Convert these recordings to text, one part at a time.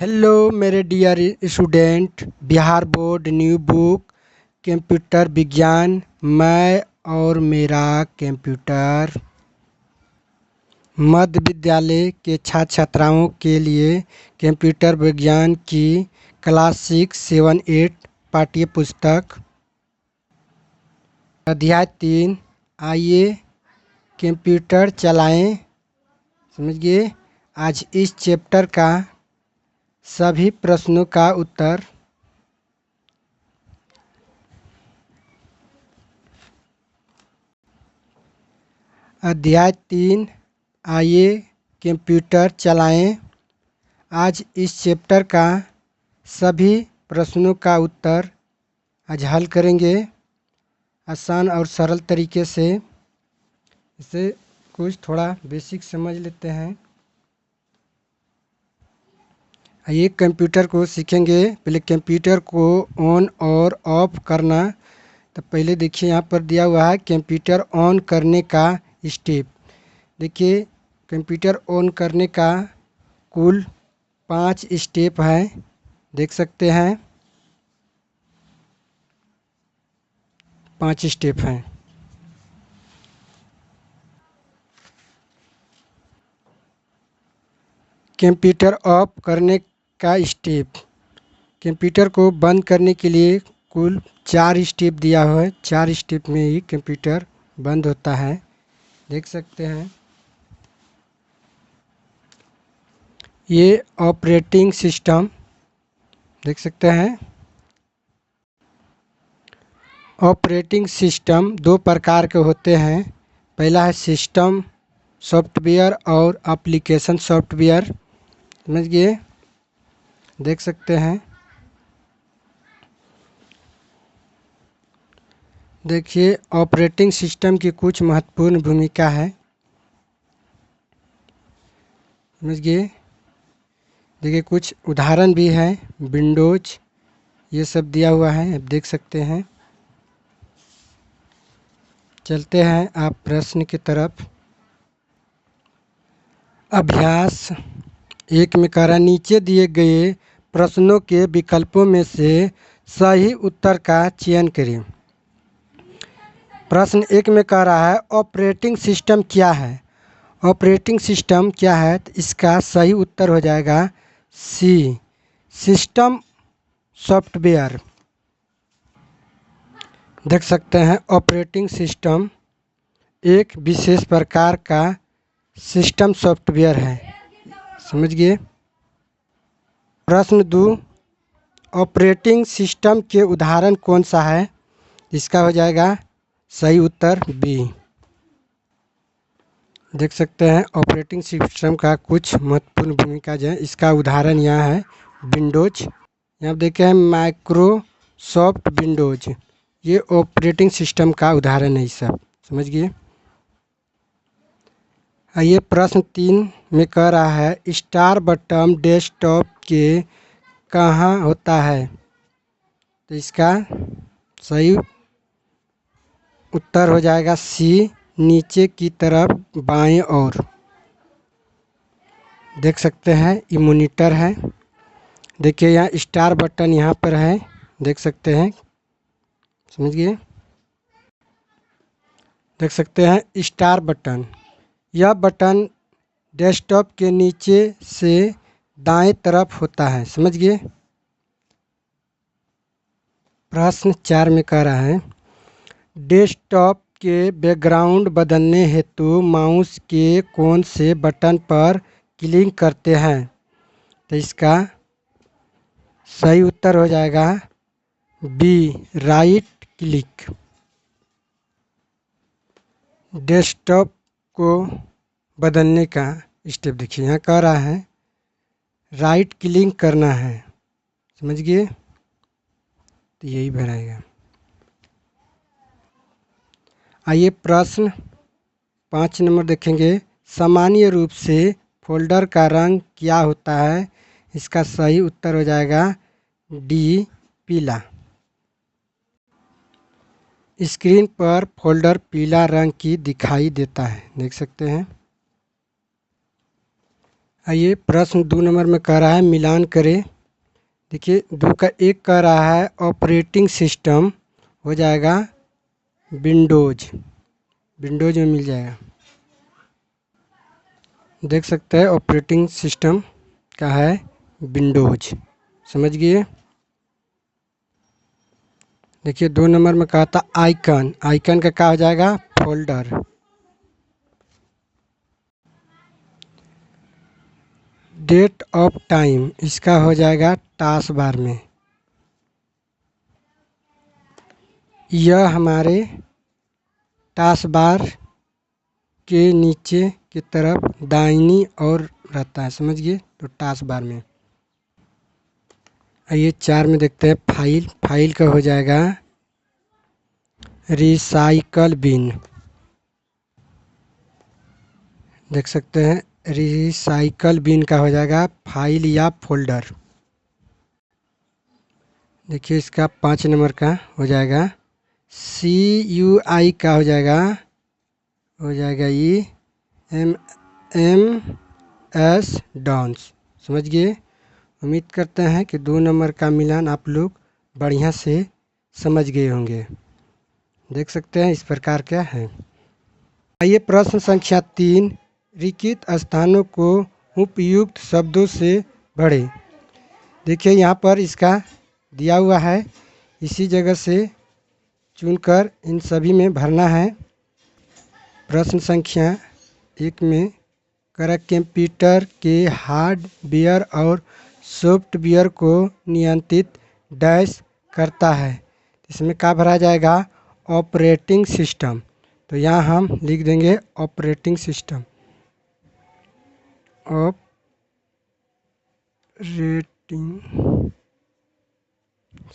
Hello मेरे dear student, Bihar board new book computer विज्ञान। मैं और मेरा कंप्यूटर मध्य विद्यालय के छात्र छात्राओं के लिए कंप्यूटर विज्ञान की क्लास 6, 7, 8 पाठ्य पुस्तक अध्याय 3 आइए कंप्यूटर चलाएं समझिए। आज इस चैप्टर का सभी प्रश्नों का उत्तर अध्याय 3 आइए कंप्यूटर चलाएं। आज इस चैप्टर का सभी प्रश्नों का उत्तर आज हल करेंगे आसान और सरल तरीके से। इसे कुछ थोड़ा बेसिक समझ लेते हैं। आइए कंप्यूटर को सीखेंगे। पहले कंप्यूटर को ऑन और ऑफ करना। तो पहले देखिए यहाँ पर दिया हुआ है कंप्यूटर ऑन करने का स्टेप। देखिए कंप्यूटर ऑन करने का कुल 5 स्टेप है, देख सकते हैं 5 स्टेप हैं। कंप्यूटर ऑफ करने का स्टेप। कंप्यूटर को बंद करने के लिए कुल 4 स्टेप दिया हुआ है। 4 स्टेप में ही कंप्यूटर बंद होता है, देख सकते हैं। ये ऑपरेटिंग सिस्टम देख सकते हैं। ऑपरेटिंग सिस्टम 2 प्रकार के होते हैं। पहला है सिस्टम सॉफ्टवेयर और एप्लीकेशन सॉफ्टवेयर, समझ गए, देख सकते हैं। देखिए ऑपरेटिंग सिस्टम की कुछ महत्वपूर्ण भूमिका है, समझ गए। देखिए कुछ उदाहरण भी है, विंडोज ये सब दिया हुआ है, आप देख सकते हैं। चलते हैं आप प्रश्न की तरफ। अभ्यास 1 में कह रहा नीचे दिए गए प्रश्नों के विकल्पों में से सही उत्तर का चयन करें। प्रश्न 1 में कह रहा है ऑपरेटिंग सिस्टम क्या है। ऑपरेटिंग सिस्टम क्या है, तो इसका सही उत्तर हो जाएगा सी, सिस्टम सॉफ्टवेयर। देख सकते हैं ऑपरेटिंग सिस्टम एक विशेष प्रकार का सिस्टम सॉफ्टवेयर है, समझ गए। प्रश्न 2 ऑपरेटिंग सिस्टम के उदाहरण कौन सा है, इसका हो जाएगा सही उत्तर बी। देख सकते हैं ऑपरेटिंग सिस्टम का कुछ महत्वपूर्ण भूमिका जो है, इसका उदाहरण यहाँ है विंडोज। यहाँ देखे हैं माइक्रोसॉफ्ट विंडोज, ये ऑपरेटिंग सिस्टम का उदाहरण है, सब समझ गए। आइए प्रश्न 3 में कह रहा है स्टार बटन डेस्कटॉप के कहाँ होता है, तो इसका सही उत्तर हो जाएगा सी, नीचे की तरफ बाएं ओर। देख सकते हैं ये मॉनिटर है। देखिए यहाँ स्टार बटन यहाँ पर है, देख सकते हैं, समझ गए। देख सकते हैं स्टार बटन, यह बटन डेस्कटॉप के नीचे से दाएं तरफ होता है, समझ गए। प्रश्न 4 में कह रहा है डेस्कटॉप के बैकग्राउंड बदलने हेतु माउस के कौन से बटन पर क्लिक करते हैं, तो इसका सही उत्तर हो जाएगा बी, राइट क्लिक। डेस्कटॉप को बदलने का स्टेप देखिए, यहाँ कह रहा है राइट क्लिक करना है, समझ गए, तो यही भराएगा। आइए प्रश्न 5 नंबर देखेंगे सामान्य रूप से फोल्डर का रंग क्या होता है, इसका सही उत्तर हो जाएगा डी, पीला। स्क्रीन पर फोल्डर पीला रंग की दिखाई देता है, देख सकते हैं। आइए प्रश्न 2 नंबर में कह रहा है मिलान करें। देखिए 2 का 1 कह रहा है ऑपरेटिंग सिस्टम हो जाएगा विंडोज, विंडोज में मिल जाएगा। देख सकते हैं ऑपरेटिंग सिस्टम का है विंडोज, समझ गए। देखिए 2 नंबर में कहा था आइकन, आइकन का क्या हो जाएगा फोल्डर। डेट ऑफ टाइम इसका हो जाएगा टास्क बार में। यह हमारे टास्क बार के नीचे की तरफ दाहिनी ओर रहता है, समझ गए, तो टास्क बार में। आइए 4 में देखते हैं फाइल, फाइल का हो जाएगा रिसाइकल बिन। देख सकते हैं रिसाइकल बिन का हो जाएगा फाइल या फोल्डर। देखिए इसका 5 नंबर का हो जाएगा CUI का हो जाएगा EMMS डांस, समझ गए। उम्मीद करते हैं कि 2 नंबर का मिलान आप लोग बढ़िया से समझ गए होंगे। देख सकते हैं इस प्रकार क्या है। आइए प्रश्न संख्या 3, रिक्त स्थानों को उपयुक्त शब्दों से भरें। देखिए यहाँ पर इसका दिया हुआ है, इसी जगह से चुनकर इन सभी में भरना है। प्रश्न संख्या 1 में करा कंप्यूटर के हार्डवेयर और सॉफ्टवेयर को नियंत्रित डैश करता है, इसमें क्या भरा जाएगा ऑपरेटिंग सिस्टम। तो यहाँ हम लिख देंगे ऑपरेटिंग सिस्टम, ऑपरेटिंग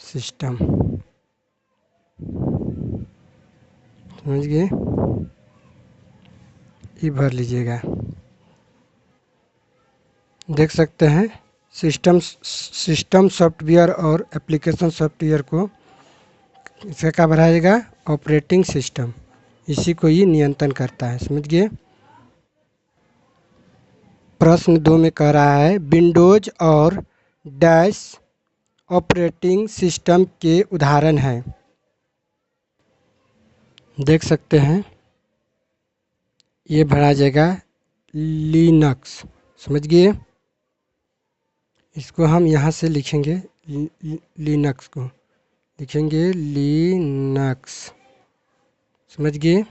सिस्टम, समझ गए, ये भर लीजिएगा। देख सकते हैं सिस्टम सॉफ्टवेयर और एप्लीकेशन सॉफ्टवेयर को इसका क्या भराएगा ऑपरेटिंग सिस्टम, इसी को ये नियंत्रण करता है, समझ गए। प्रश्न 2 में कह रहा है विंडोज और डैश ऑपरेटिंग सिस्टम के उदाहरण हैं। देख सकते हैं ये भरा जाएगा लिनक्स, समझ गए। इसको हम यहाँ से लिखेंगे लिनक्स को लिखेंगे लिनक्स, समझ गए।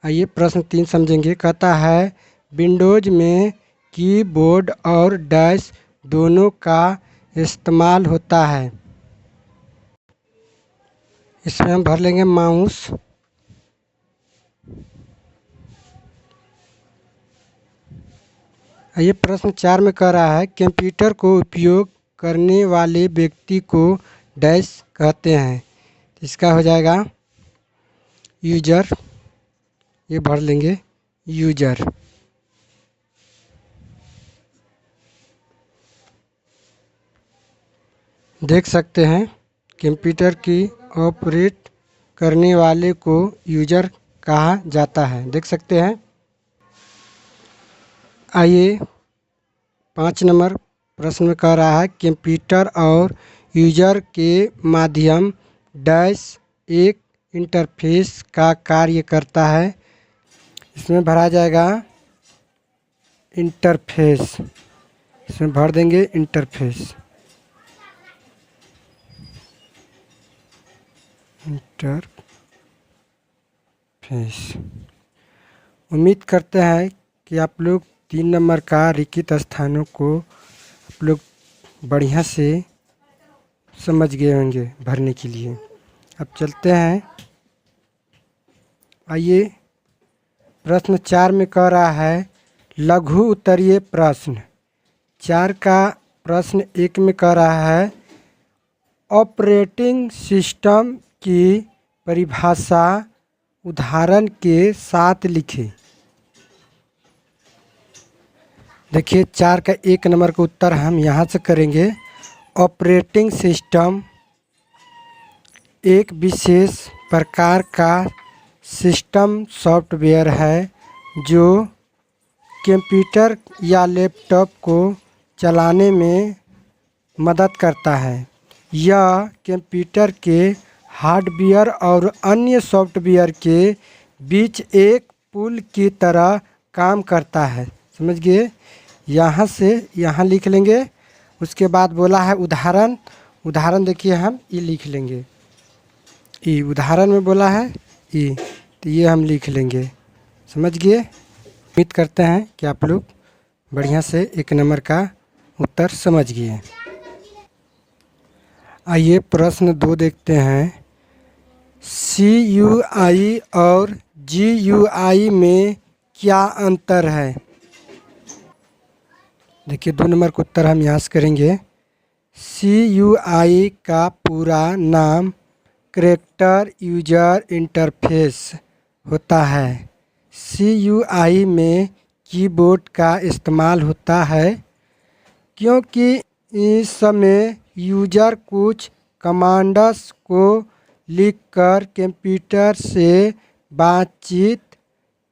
आइए प्रश्न 3 समझेंगे। कहता है विंडोज में कीबोर्ड और डैश दोनों का इस्तेमाल होता है, इसमें हम भर लेंगे माउस। ये प्रश्न 4 में कह रहा है कंप्यूटर को उपयोग करने वाले व्यक्ति को डैश कहते हैं, इसका हो जाएगा यूजर, ये भर लेंगे यूजर। देख सकते हैं कंप्यूटर की ऑपरेट करने वाले को यूजर कहा जाता है, देख सकते हैं। आइए 5 नंबर प्रश्न में कह रहा है कंप्यूटर और यूजर के माध्यम डैश एक इंटरफेस का कार्य करता है, इसमें भरा जाएगा इंटरफेस, इसमें भर देंगे इंटरफेस, इंटरफेस। उम्मीद करते हैं कि आप लोग 3 नंबर का रिक्त स्थानों को आप लोग बढ़िया से समझ गए होंगे भरने के लिए। अब चलते हैं। आइए प्रश्न 4 में कह रहा है लघु उत्तरीय प्रश्न। 4 का प्रश्न 1 में कह रहा है ऑपरेटिंग सिस्टम की परिभाषा उदाहरण के साथ लिखें। देखिए 4 का 1 नंबर का उत्तर हम यहाँ से करेंगे। ऑपरेटिंग सिस्टम एक विशेष प्रकार का सिस्टम सॉफ्टवेयर है जो कंप्यूटर या लैपटॉप को चलाने में मदद करता है। यह कंप्यूटर के हार्डवेयर और अन्य सॉफ्टवेयर के बीच एक पुल की तरह काम करता है। समझ गए? यहाँ से यहाँ लिख लेंगे। उसके बाद बोला है उदाहरण। उदाहरण देखिए, हम ई लिख लेंगे। ई उदाहरण में बोला है ई, तो ये हम लिख लेंगे। समझ गए? उम्मीद करते हैं कि आप लोग बढ़िया से 1 नंबर का उत्तर समझ गए। आइए प्रश्न 2 देखते हैं। CUI और GUI में क्या अंतर है? देखिए 2 नंबर का उत्तर हम यहाँ से करेंगे। CUI का पूरा नाम कैरेक्टर यूजर इंटरफेस होता है। CUI में कीबोर्ड का इस्तेमाल होता है क्योंकि इस समय यूजर कुछ कमांड्स को लिखकर कंप्यूटर से बातचीत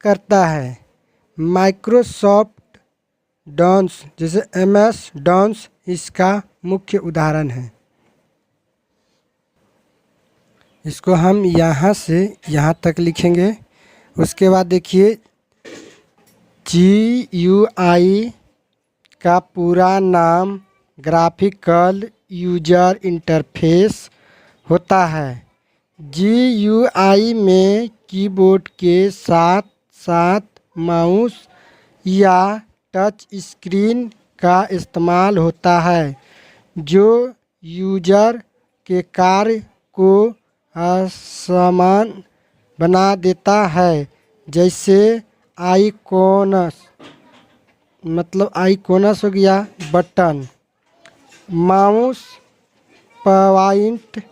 करता है। माइक्रोसॉफ्ट डॉस जैसे MS डॉस इसका मुख्य उदाहरण है। इसको हम यहाँ से यहाँ तक लिखेंगे। उसके बाद देखिए GUI का पूरा नाम ग्राफिकल यूजर इंटरफेस होता है। GUI में कीबोर्ड के साथ साथ माउस या टच स्क्रीन का इस्तेमाल होता है जो यूजर के कार्य को आसान बना देता है। जैसे आइकॉनस, मतलब आइकॉनस हो गया बटन, माउस पॉइंट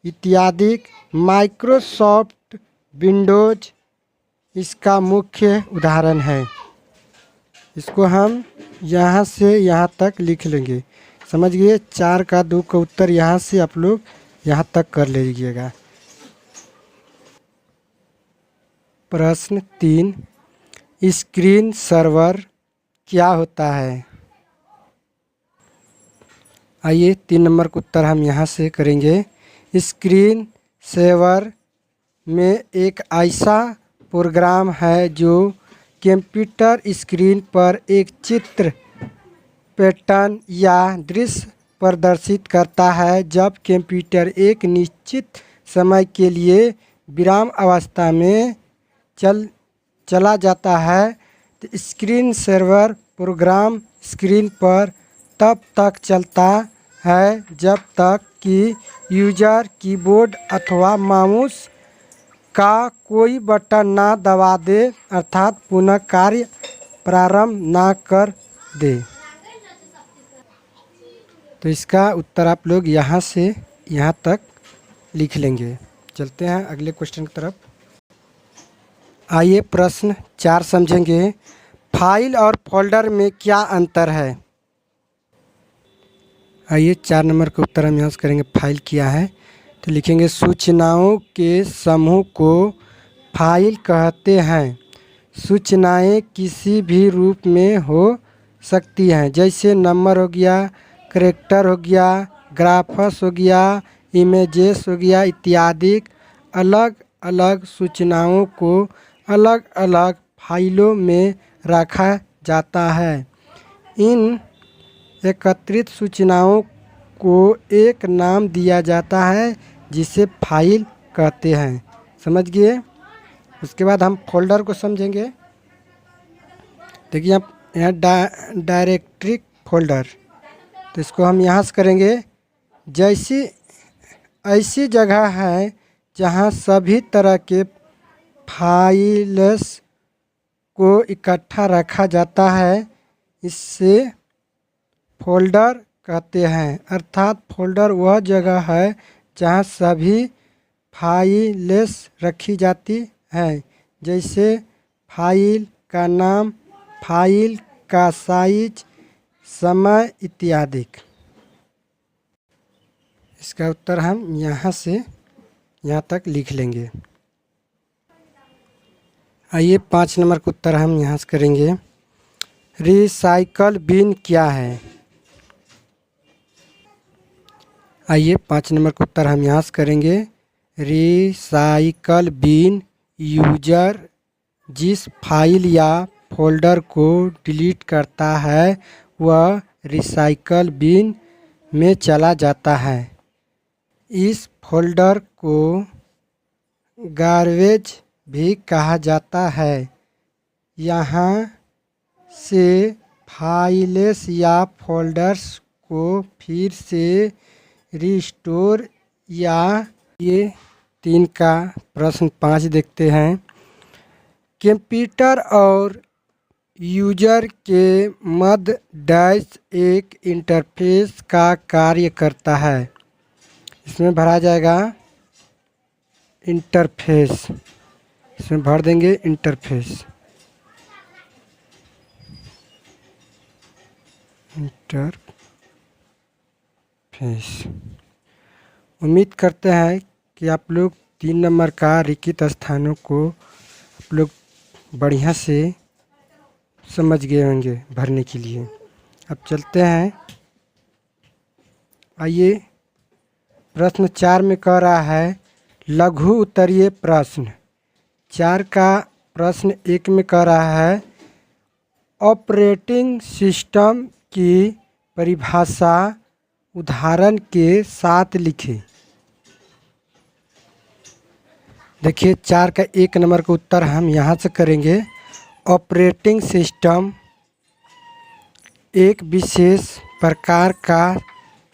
इत्यादि। माइक्रोसॉफ्ट विंडोज इसका मुख्य उदाहरण है। इसको हम यहाँ से यहाँ तक लिख लेंगे। समझ गए? 4 का 2 का उत्तर यहाँ से आप लोग यहाँ तक कर लीजिएगा। प्रश्न 3, स्क्रीन सर्वर क्या होता है? आइए 3 नंबर का उत्तर हम यहाँ से करेंगे। स्क्रीन सेवर में एक ऐसा प्रोग्राम है जो कंप्यूटर स्क्रीन पर एक चित्र, पैटर्न या दृश्य प्रदर्शित करता है। जब कंप्यूटर एक निश्चित समय के लिए विराम अवस्था में चला जाता है तो स्क्रीन सर्वर प्रोग्राम स्क्रीन पर तब तक चलता है जब तक कि यूजर कीबोर्ड अथवा माउस का कोई बटन ना दबा दे, अर्थात पुनः कार्य प्रारंभ ना कर दे। तो इसका उत्तर आप लोग यहाँ से यहाँ तक लिख लेंगे। चलते हैं अगले क्वेश्चन की तरफ। आइए प्रश्न 4 समझेंगे। फाइल और फोल्डर में क्या अंतर है? आइए 4 नंबर का उत्तर हम यहाँ से करेंगे। फाइल क्या है? तो लिखेंगे सूचनाओं के समूह को फाइल कहते हैं। सूचनाएं किसी भी रूप में हो सकती हैं, जैसे नंबर हो गया, कैरेक्टर हो गया, ग्राफ्स हो गया, इमेजेस हो गया इत्यादि। अलग अलग सूचनाओं को अलग अलग फाइलों में रखा जाता है। इन एकत्रित सूचनाओं को एक नाम दिया जाता है जिसे फाइल कहते हैं। समझ गए? उसके बाद हम फोल्डर को समझेंगे। देखिए आप यहाँ डायरेक्टरी फोल्डर, तो इसको हम यहाँ से करेंगे। जैसी ऐसी जगह है जहाँ सभी तरह के फाइल्स को इकट्ठा रखा जाता है, इससे फोल्डर कहते हैं। अर्थात फोल्डर वह जगह है जहाँ सभी फाइल्स रखी जाती हैं, जैसे फाइल का नाम, फाइल का साइज, समय इत्यादि। इसका उत्तर हम यहाँ से यहाँ तक लिख लेंगे। आइए 5 नंबर का उत्तर हम यहाँ से करेंगे। रिसाइकल बिन क्या है? आइए 5 नंबर का उत्तर हम यहाँ से करेंगे। रिसाइकल बिन यूजर जिस फाइल या फोल्डर को डिलीट करता है वह रिसाइकल बिन में चला जाता है। इस फोल्डर को गार्बेज भी कहा जाता है। यहाँ से फाइल्स या फोल्डर्स को फिर से रिस्टोर या ये 3 का प्रश्न 5 देखते हैं। कंप्यूटर और यूजर के मध्य डैश एक इंटरफेस का कार्य करता है। इसमें भरा जाएगा इंटरफेस, इसमें भर देंगे इंटरफेस। उम्मीद करते हैं कि आप लोग 3 नंबर का रिक्त स्थानों को आप लोग बढ़िया से समझ गए होंगे भरने के लिए। अब चलते हैं। आइए प्रश्न 4 में कह रहा है लघु उत्तरीय प्रश्न। 4 का प्रश्न 1 में कह रहा है ऑपरेटिंग सिस्टम की परिभाषा उदाहरण के साथ लिखें। देखिए 4 का 1 नंबर का उत्तर हम यहाँ से करेंगे। ऑपरेटिंग सिस्टम एक विशेष प्रकार का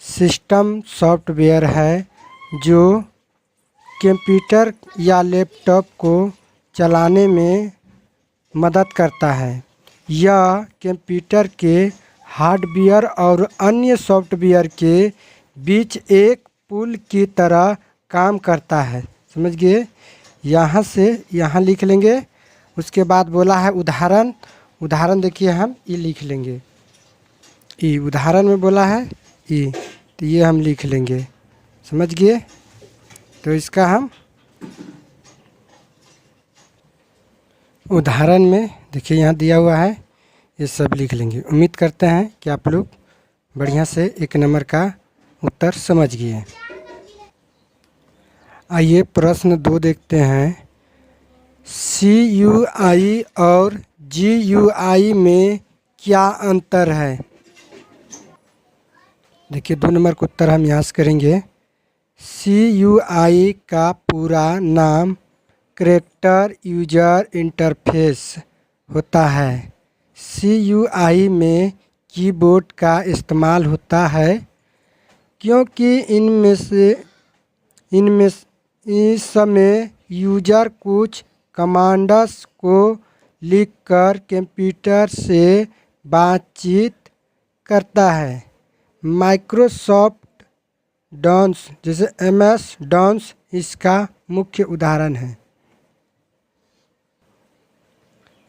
सिस्टम सॉफ्टवेयर है जो कंप्यूटर या लैपटॉप को चलाने में मदद करता है। यह कंप्यूटर के हार्डवेयर और अन्य सॉफ्टवेयर के बीच एक पुल की तरह काम करता है। समझ गए? यहाँ से यहाँ लिख लेंगे। उसके बाद बोला है उदाहरण। उदाहरण देखिए हम ई लिख लेंगे। ई उदाहरण में बोला है ई, तो ये हम लिख लेंगे। समझ गए? तो इसका हम उदाहरण में देखिए यहाँ दिया हुआ है, ये सब लिख लेंगे। उम्मीद करते हैं कि आप लोग बढ़िया से 1 नंबर का उत्तर समझ गए। आइए प्रश्न 2 देखते हैं। CUI और GUI में क्या अंतर है? देखिए 2 नंबर का उत्तर हम यहाँ से करेंगे। CUI का पूरा नाम कैरेक्टर यूजर इंटरफेस होता है। CUI में कीबोर्ड का इस्तेमाल होता है क्योंकि इस समय यूजर कुछ कमांड्स को लिखकर कंप्यूटर से बातचीत करता है। माइक्रोसॉफ्ट डॉस जैसे MS डॉस इसका मुख्य उदाहरण है।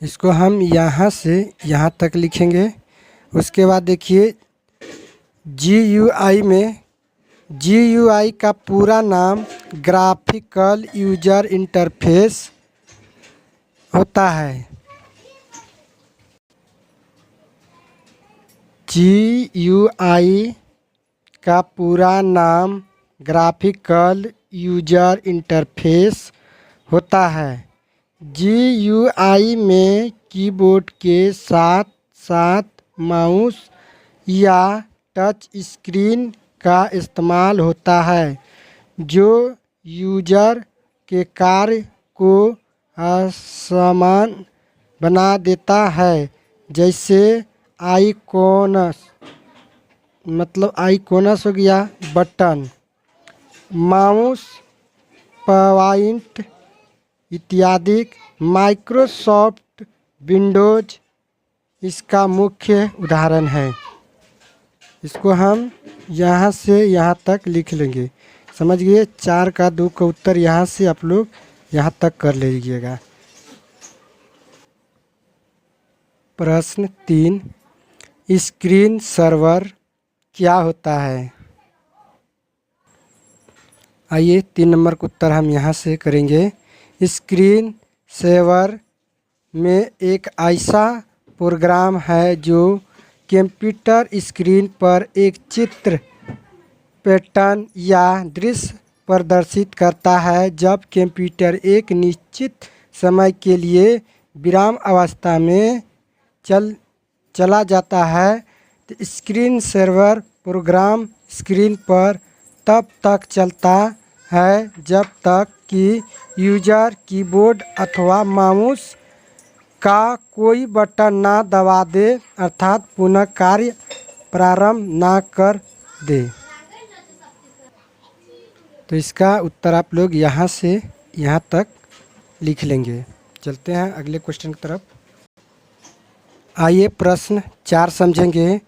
इसको हम यहाँ से यहाँ तक लिखेंगे। उसके बाद देखिए GUI का पूरा नाम ग्राफिकल यूजर इंटरफेस होता है। GUI का पूरा नाम ग्राफिकल यूजर इंटरफेस होता है। GUI में कीबोर्ड के साथ साथ माउस या टच स्क्रीन का इस्तेमाल होता है जो यूजर के कार्य को आसान बना देता है। जैसे आइकॉनस, मतलब आइकॉनस हो गया बटन, माउस पॉइंट इत्यादि। माइक्रोसॉफ्ट विंडोज इसका मुख्य उदाहरण है। इसको हम यहाँ से यहाँ तक लिख लेंगे। समझ गए? 4 का 2 का उत्तर यहाँ से आप लोग यहाँ तक कर लीजिएगा। प्रश्न 3 स्क्रीन सर्वर क्या होता है? आइए 3 नंबर का उत्तर हम यहाँ से करेंगे। स्क्रीन सेवर में एक ऐसा प्रोग्राम है जो कंप्यूटर स्क्रीन पर एक चित्र, पैटर्न या दृश्य प्रदर्शित करता है। जब कंप्यूटर एक निश्चित समय के लिए विराम अवस्था में चला जाता है तो स्क्रीन सर्वर प्रोग्राम स्क्रीन पर तब तक चलता है जब तक कि यूजर कीबोर्ड अथवा माउस का कोई बटन ना दबा दे, अर्थात पुनः कार्य प्रारंभ ना कर दे। तो इसका उत्तर आप लोग यहाँ से यहाँ तक लिख लेंगे। चलते हैं अगले क्वेश्चन की तरफ। आइए प्रश्न 4 समझेंगे।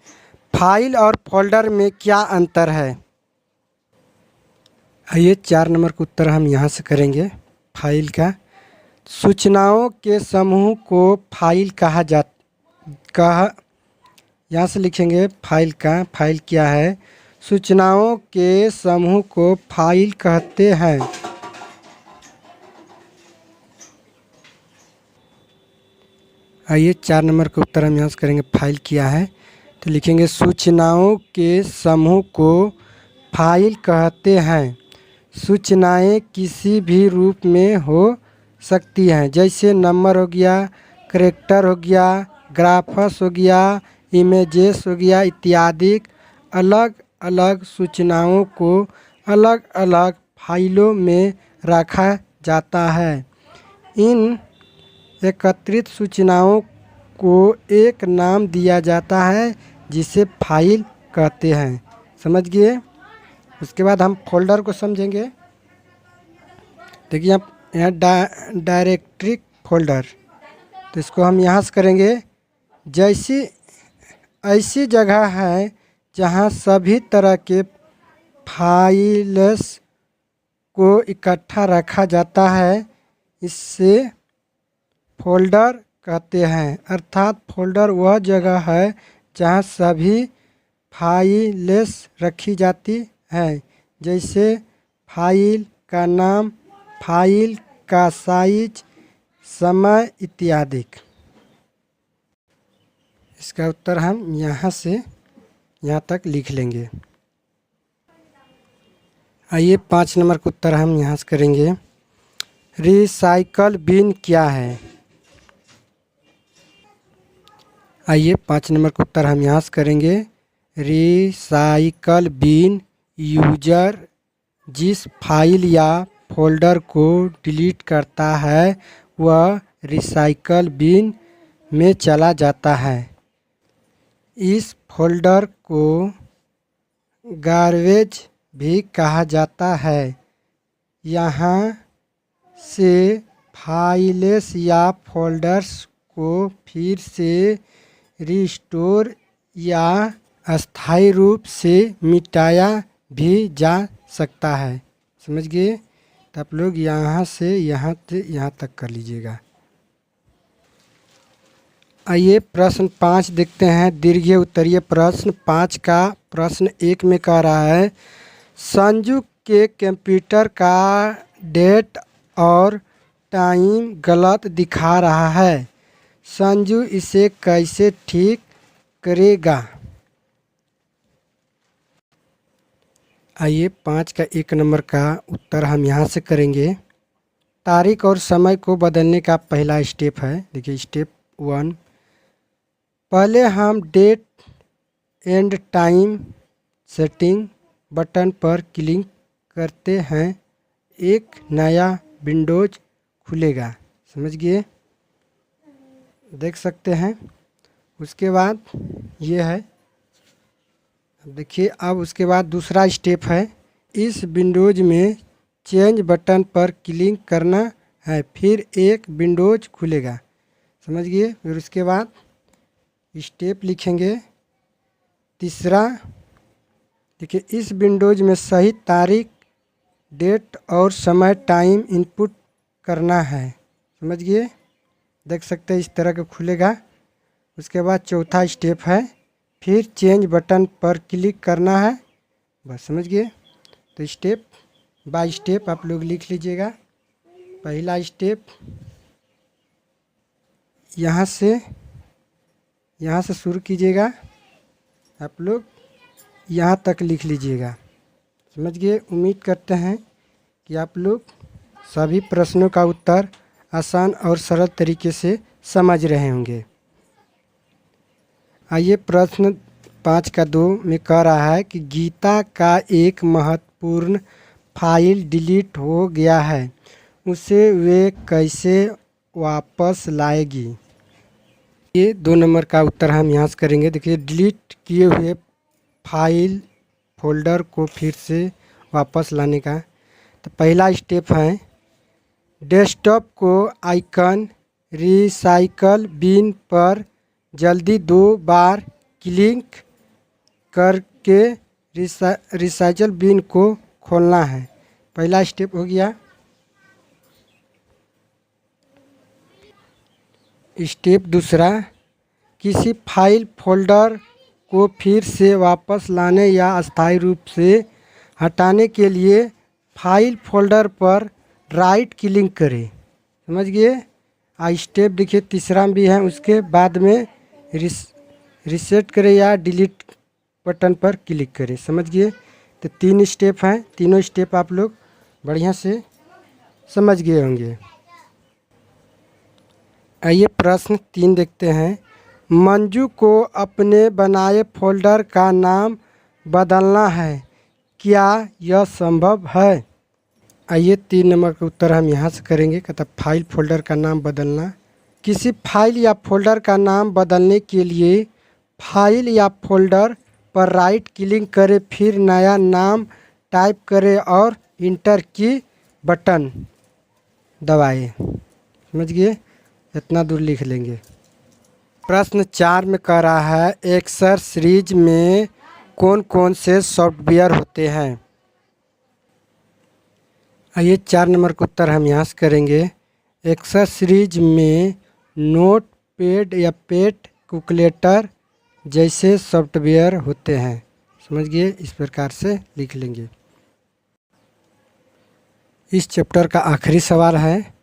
फाइल और फोल्डर में क्या अंतर है? आइए 4 नंबर का उत्तर हम यहाँ से करेंगे। फाइल का सूचनाओं के समूह को फाइल यहाँ से लिखेंगे फाइल का। फाइल क्या है? सूचनाओं के समूह को फाइल कहते हैं। आइए 4 नंबर का उत्तर हम यहाँ से करेंगे। फाइल क्या है? तो लिखेंगे सूचनाओं के समूह को फाइल कहते हैं। सूचनाएं किसी भी रूप में हो सकती हैं, जैसे नंबर हो गया, कैरेक्टर हो गया, ग्राफस हो गया, इमेजेस हो गया इत्यादि। अलग अलग सूचनाओं को अलग अलग फाइलों में रखा जाता है। इन एकत्रित सूचनाओं को एक नाम दिया जाता है जिसे फाइल कहते हैं। समझ गए? उसके बाद हम फोल्डर को समझेंगे। देखिए यहाँ डायरेक्टरी फोल्डर, तो इसको हम यहाँ से करेंगे। जैसी ऐसी जगह है जहाँ सभी तरह के फाइल्स को इकट्ठा रखा जाता है, इससे फोल्डर कहते हैं। अर्थात फोल्डर वह जगह है जहाँ सभी फाइल्स रखी जाती है, जैसे फाइल का नाम, फाइल का साइज, समय इत्यादि। इसका उत्तर हम यहाँ से यहाँ तक लिख लेंगे। आइए 5 नंबर का उत्तर हम यहाँ से करेंगे। रिसाइकल बिन क्या है? आइए 5 नंबर का उत्तर हम यहाँ से करेंगे। रिसाइकल बिन यूजर जिस फाइल या फोल्डर को डिलीट करता है वह रिसाइकल बिन में चला जाता है। इस फोल्डर को गार्बेज भी कहा जाता है। यहाँ से फाइल्स या फोल्डर्स को फिर से रिस्टोर या अस्थायी रूप से मिटाया भी जा सकता है। समझ गए? तो आप लोग यहाँ से यहाँ तक कर लीजिएगा। आइए प्रश्न 5 देखते हैं। दीर्घ उत्तरीय प्रश्न 5 का प्रश्न 1 में कह रहा है संजू के कंप्यूटर का डेट और टाइम गलत दिखा रहा है। संजू इसे कैसे ठीक करेगा? आइए 5 का 1 नंबर का उत्तर हम यहाँ से करेंगे। तारीख और समय को बदलने का पहला स्टेप है। देखिए स्टेप 1, पहले हम date and time setting button पर क्लिक करते हैं, एक नया विंडोज खुलेगा। समझ गए? देख सकते हैं। उसके बाद ये है, देखिए अब उसके बाद दूसरा स्टेप है, इस विंडोज में चेंज बटन पर क्लिक करना है, फिर एक विंडोज खुलेगा। समझ गए? फिर उसके बाद स्टेप लिखेंगे तीसरा। देखिए इस विंडोज में सही तारीख, डेट और समय टाइम इनपुट करना है। समझ गए? देख सकते हैं इस तरह का खुलेगा। उसके बाद चौथा स्टेप है, फिर चेंज बटन पर क्लिक करना है। बस समझ गए? तो स्टेप बाय स्टेप आप लोग लिख लीजिएगा। पहला स्टेप यहाँ से यहाँ से शुरू कीजिएगा, आप लोग यहाँ तक लिख लीजिएगा। समझ गए? उम्मीद करते हैं कि आप लोग सभी प्रश्नों का उत्तर आसान और सरल तरीके से समझ रहे होंगे। आइए प्रश्न 5(2) में कह रहा है कि गीता का एक महत्वपूर्ण फाइल डिलीट हो गया है, उसे वे कैसे वापस लाएगी। ये 2 नंबर का उत्तर हम यहाँ से करेंगे। देखिए, डिलीट किए हुए फाइल फोल्डर को फिर से वापस लाने का तो पहला स्टेप है, डेस्कटॉप को आइकन रिसाइकल बिन पर जल्दी 2 बार क्लिक करके रिसाइकल बिन को खोलना है। पहला स्टेप हो गया। स्टेप दूसरा, किसी फाइल फोल्डर को फिर से वापस लाने या अस्थायी रूप से हटाने के लिए फाइल फोल्डर पर राइट क्लिक करें। समझ गए? स्टेप देखिए तीसरा भी है, उसके बाद में रिसेट करें या डिलीट बटन पर क्लिक करें। समझ गए? तो 3 स्टेप हैं, तीनों स्टेप आप लोग बढ़िया से समझ गए होंगे। आइए प्रश्न 3 देखते हैं। मंजू को अपने बनाए फोल्डर का नाम बदलना है, क्या यह संभव है? आइए 3 नंबर का उत्तर हम यहाँ से करेंगे। कहता फाइल फोल्डर का नाम बदलना। किसी फाइल या फोल्डर का नाम बदलने के लिए फाइल या फोल्डर पर राइट क्लिक करें, फिर नया नाम टाइप करें और इंटर की बटन दबाएं। समझ गए? इतना दूर लिख लेंगे। प्रश्न 4 में कह रहा है, एक्सेल सीरीज में कौन कौन से सॉफ्टवेयर होते हैं। आइए 4 नंबर का उत्तर हम यहाँ से करेंगे। एक्सेल सीरीज में नोट पैड या पैड कैलकुलेटर जैसे सॉफ्टवेयर होते हैं। समझ गए? इस प्रकार से लिख लेंगे। इस चैप्टर का आखिरी सवाल है,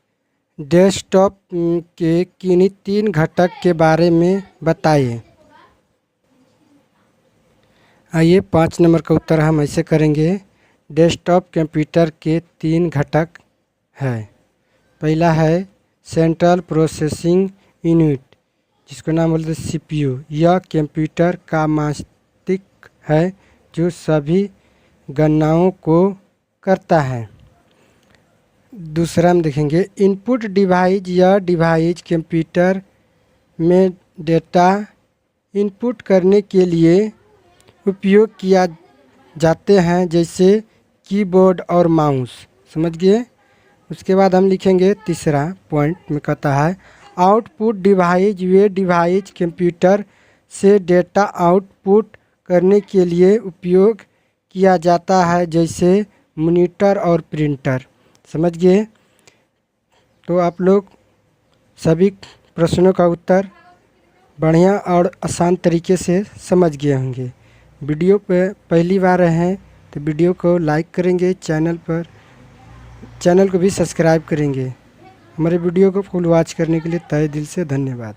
डेस्कटॉप के किन्हीं 3 घटक के बारे में बताइए। आइए 5 नंबर का उत्तर हम ऐसे करेंगे। डेस्कटॉप कंप्यूटर के 3 घटक है। पहला है सेंट्रल प्रोसेसिंग यूनिट, जिसको नाम बोलते हैं CPU। यह कंप्यूटर का मस्तिष्क है जो सभी गणनाओं को करता है। दूसरा हम देखेंगे इनपुट डिवाइस। यह डिवाइस कंप्यूटर में डेटा इनपुट करने के लिए उपयोग किया जाते हैं, जैसे कीबोर्ड और माउस। समझ गए? उसके बाद हम लिखेंगे तीसरा पॉइंट में कहता है आउटपुट डिवाइस। वे डिवाइस कंप्यूटर से डेटा आउटपुट करने के लिए उपयोग किया जाता है, जैसे मॉनिटर और प्रिंटर। समझ गए? तो आप लोग सभी प्रश्नों का उत्तर बढ़िया और आसान तरीके से समझ गए होंगे। वीडियो पे पहली बार आए हैं तो वीडियो को लाइक करेंगे, चैनल को भी सब्सक्राइब करेंगे। हमारे वीडियो को फुल वॉच करने के लिए तहे दिल से धन्यवाद।